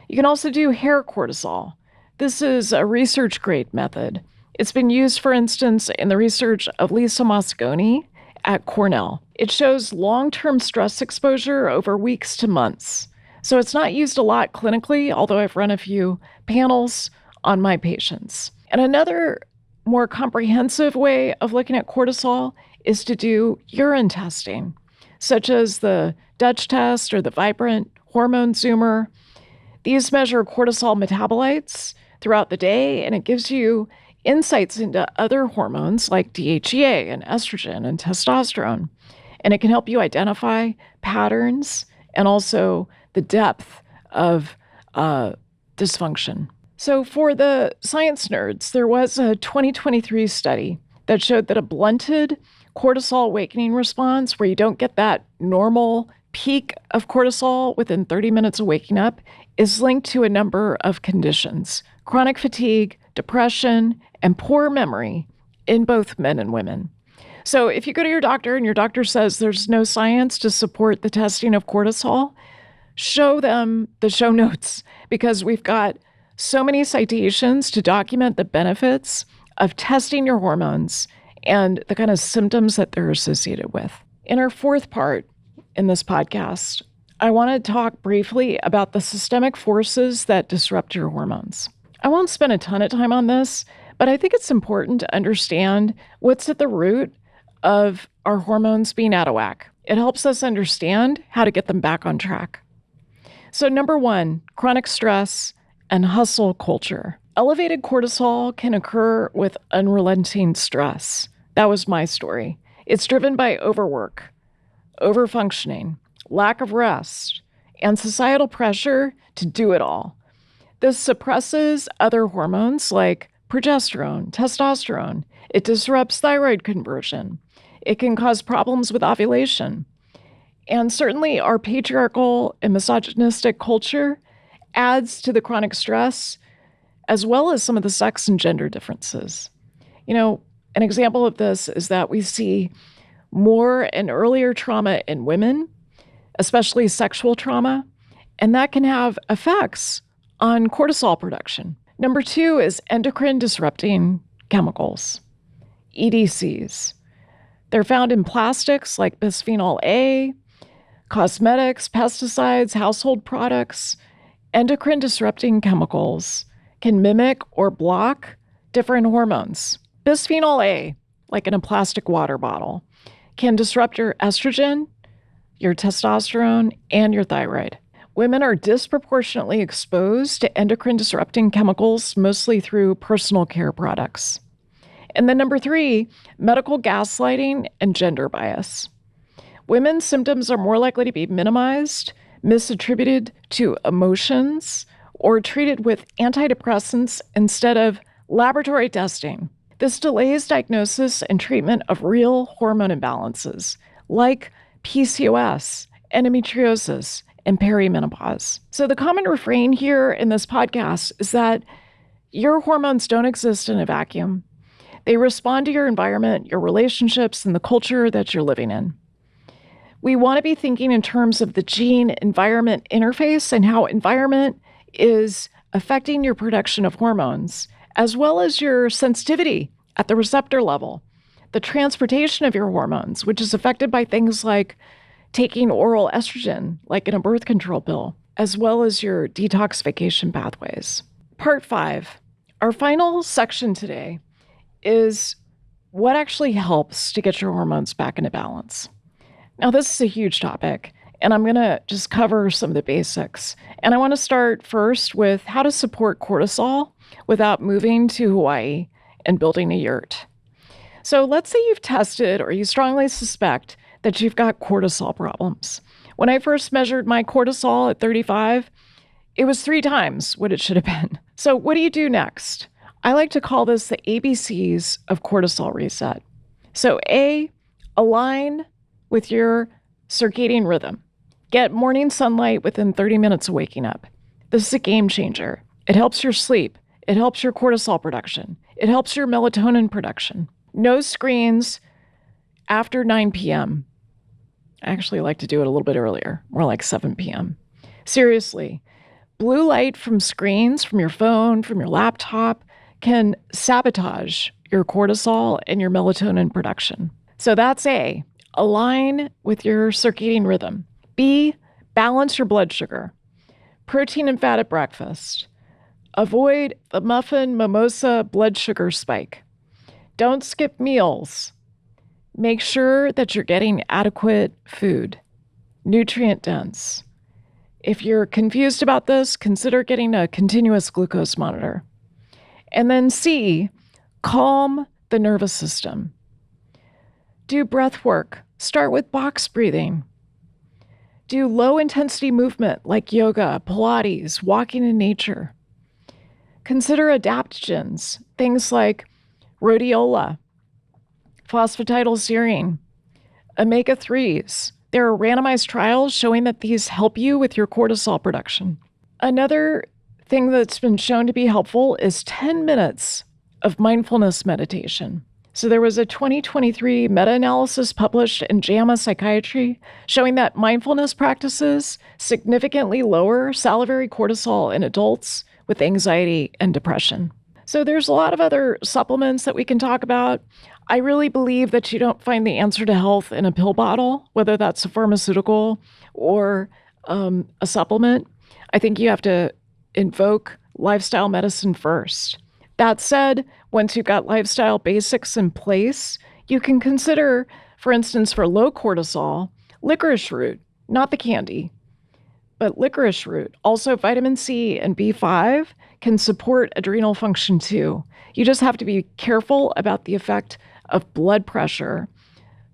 Speaker 1: You can also do hair cortisol. This is a research-grade method. It's been used, for instance, in the research of Lisa Mosconi at Cornell. It shows long-term stress exposure over weeks to months. So it's not used a lot clinically, although I've run a few panels on my patients. And another more comprehensive way of looking at cortisol is to do urine testing, such as the Dutch test or the Vibrant Hormone Zoomer. These measure cortisol metabolites throughout the day, and it gives you insights into other hormones like DHEA and estrogen and testosterone. And it can help you identify patterns and also the depth of dysfunction. So for the science nerds, there was a 2023 study that showed that a blunted cortisol awakening response, where you don't get that normal peak of cortisol within 30 minutes of waking up, is linked to a number of conditions: chronic fatigue, depression, and poor memory in both men and women. So if you go to your doctor and your doctor says there's no science to support the testing of cortisol, show them the show notes, because we've got so many citations to document the benefits of testing your hormones and the kind of symptoms that they're associated with. In our fourth part in this podcast, I want to talk briefly about the systemic forces that disrupt your hormones. I won't spend a ton of time on this, but I think it's important to understand what's at the root of our hormones being out of whack. It helps us understand how to get them back on track. So number one, chronic stress and hustle culture. Elevated cortisol can occur with unrelenting stress. That was my story. It's driven by overwork, overfunctioning, lack of rest, and societal pressure to do it all. This suppresses other hormones like progesterone, testosterone. It disrupts thyroid conversion. It can cause problems with ovulation. And certainly our patriarchal and misogynistic culture adds to the chronic stress, as well as some of the sex and gender differences. You know, an example of this is that we see more and earlier trauma in women, especially sexual trauma, and that can have effects on cortisol production. Number two is endocrine disrupting chemicals, EDCs. They're found in plastics like bisphenol A, cosmetics, pesticides, household products. Endocrine disrupting chemicals can mimic or block different hormones. Bisphenol A, like in a plastic water bottle, can disrupt your estrogen, your testosterone, and your thyroid. Women are disproportionately exposed to endocrine disrupting chemicals, mostly through personal care products. And then number three, medical gaslighting and gender bias. Women's symptoms are more likely to be minimized, misattributed to emotions, or treated with antidepressants instead of laboratory testing. This delays diagnosis and treatment of real hormone imbalances like PCOS, endometriosis, and perimenopause. So the common refrain here in this podcast is that your hormones don't exist in a vacuum. They respond to your environment, your relationships, and the culture that you're living in. We want to be thinking in terms of the gene-environment interface and how environment is affecting your production of hormones, as well as your sensitivity at the receptor level, the transportation of your hormones, which is affected by things like taking oral estrogen, like in a birth control pill, as well as your detoxification pathways. Part 5, our final section today, is what actually helps to get your hormones back into balance. Now, this is a huge topic, and I'm going to just cover some of the basics. And I want to start first with how to support cortisol without moving to Hawaii and building a yurt. So let's say you've tested or you strongly suspect that you've got cortisol problems. When I first measured my cortisol at 35, it was 3 times what it should have been. So what do you do next? I like to call this the ABCs of cortisol reset. So A, align with your circadian rhythm. Get morning sunlight within 30 minutes of waking up. This is a game changer. It helps your sleep. It helps your cortisol production. It helps your melatonin production. No screens after 9 p.m. I actually like to do it a little bit earlier, more like 7 p.m. Seriously, blue light from screens, from your phone, from your laptop, can sabotage your cortisol and your melatonin production. So that's A, align with your circadian rhythm. B, balance your blood sugar. Protein and fat at breakfast. Avoid the muffin mimosa blood sugar spike. Don't skip meals. Make sure that you're getting adequate food, nutrient dense. If you're confused about this, consider getting a continuous glucose monitor. And then C, calm the nervous system. Do breath work. Start with box breathing. Do low intensity movement like yoga, Pilates, walking in nature. Consider adaptogens, things like rhodiola, phosphatidylserine, omega-3s. There are randomized trials showing that these help you with your cortisol production. Another thing that's been shown to be helpful is 10 minutes of mindfulness meditation. So there was a 2023 meta-analysis published in JAMA Psychiatry showing that mindfulness practices significantly lower salivary cortisol in adults with anxiety and depression. So there's a lot of other supplements that we can talk about. I really believe that you don't find the answer to health in a pill bottle, whether that's a pharmaceutical or a supplement. I think you have to invoke lifestyle medicine first. That said, once you've got lifestyle basics in place, you can consider, for instance, for low cortisol, licorice root, not the candy, but licorice root. Also, vitamin C and B5 can support adrenal function too. You just have to be careful about the effect of blood pressure,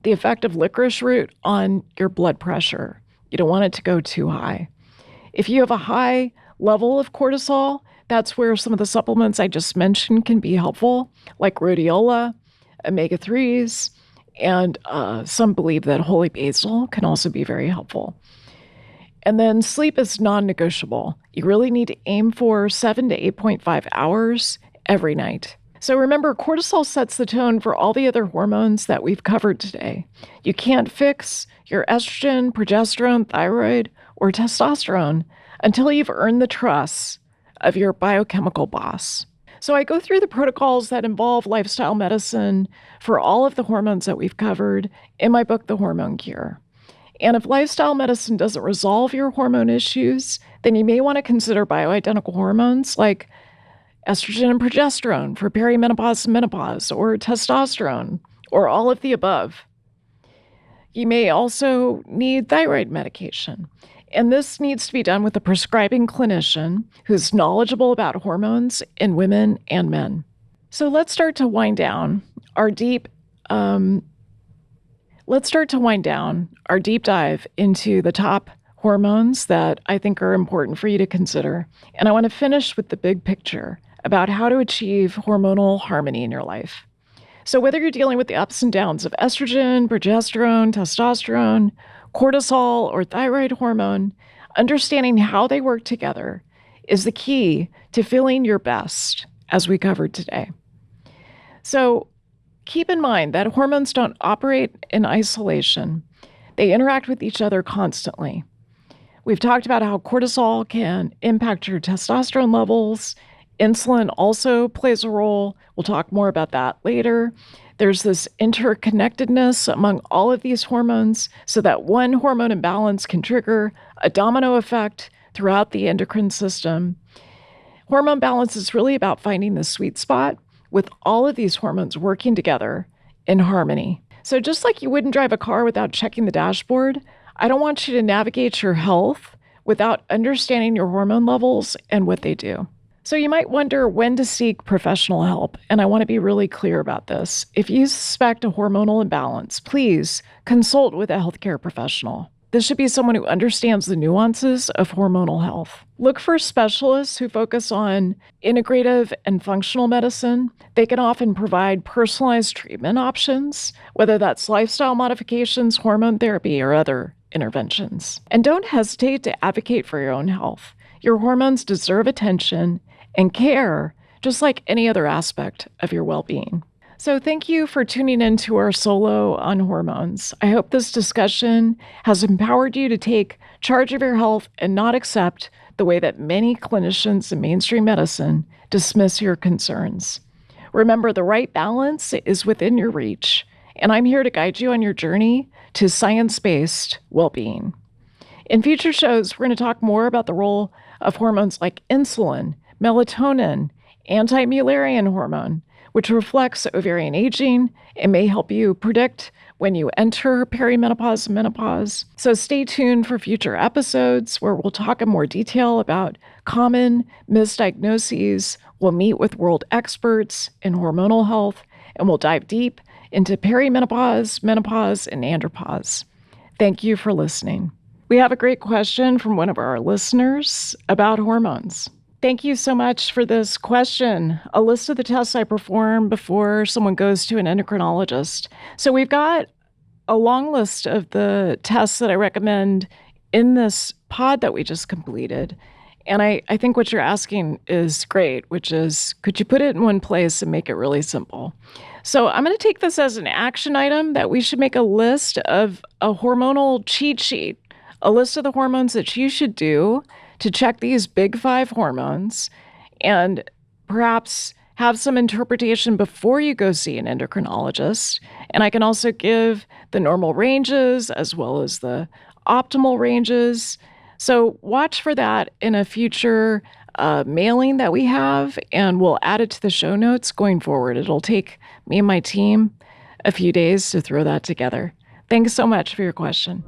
Speaker 1: the effect of licorice root on your blood pressure. You don't want it to go too high. If you have a high level of cortisol, that's where some of the supplements I just mentioned can be helpful, like rhodiola, omega-3s, and some believe that holy basil can also be very helpful. And then sleep is non-negotiable. You really need to aim for 7 to 8.5 hours every night. So remember, cortisol sets the tone for all the other hormones that we've covered today. You can't fix your estrogen, progesterone, thyroid, or testosterone until you've earned the trust of your biochemical boss. So I go through the protocols that involve lifestyle medicine for all of the hormones that we've covered in my book, The Hormone Cure. And if lifestyle medicine doesn't resolve your hormone issues, then you may want to consider bioidentical hormones like estrogen and progesterone for perimenopause and menopause, or testosterone, or all of the above. You may also need thyroid medication. And this needs to be done with a prescribing clinician who's knowledgeable about hormones in women and men. So let's start to wind down our deep dive into the top hormones that I think are important for you to consider. And I want to finish with the big picture about how to achieve hormonal harmony in your life. So whether you're dealing with the ups and downs of estrogen, progesterone, testosterone, cortisol, or thyroid hormone, understanding how they work together is the key to feeling your best, as we covered today. So keep in mind that hormones don't operate in isolation. They interact with each other constantly. We've talked about how cortisol can impact your testosterone levels. Insulin also plays a role. We'll talk more about that later. There's this interconnectedness among all of these hormones so that one hormone imbalance can trigger a domino effect throughout the endocrine system. Hormone balance is really about finding the sweet spot with all of these hormones working together in harmony. So just like you wouldn't drive a car without checking the dashboard, I don't want you to navigate your health without understanding your hormone levels and what they do. So you might wonder when to seek professional help, and I want to be really clear about this. If you suspect a hormonal imbalance, please consult with a healthcare professional. This should be someone who understands the nuances of hormonal health. Look for specialists who focus on integrative and functional medicine. They can often provide personalized treatment options, whether that's lifestyle modifications, hormone therapy, or other interventions. And don't hesitate to advocate for your own health. Your hormones deserve attention and care, just like any other aspect of your well-being. So thank you for tuning in to our solo on hormones. I hope this discussion has empowered you to take charge of your health and not accept the way that many clinicians in mainstream medicine dismiss your concerns. Remember, the right balance is within your reach, and I'm here to guide you on your journey to science-based well-being. In future shows, we're going to talk more about the role of hormones like insulin, melatonin, anti-Mullerian hormone, which reflects ovarian aging and may help you predict when you enter perimenopause and menopause. So stay tuned for future episodes where we'll talk in more detail about common misdiagnoses. We'll meet with world experts in hormonal health, and we'll dive deep into perimenopause, menopause, and andropause. Thank you for listening. We have a great question from one of our listeners about hormones. Thank you so much for this question. A list of the tests I perform before someone goes to an endocrinologist. So we've got a long list of the tests that I recommend in this pod that we just completed. And I think what you're asking is great, which is, could you put it in one place and make it really simple? So I'm going to take this as an action item that we should make a list of a hormonal cheat sheet, a list of the hormones that you should do to check these big 5 hormones, and perhaps have some interpretation before you go see an endocrinologist. And I can also give the normal ranges as well as the optimal ranges. So watch for that in a future mailing that we have, and we'll add it to the show notes going forward. It'll take me and my team a few days to throw that together. Thanks so much for your question.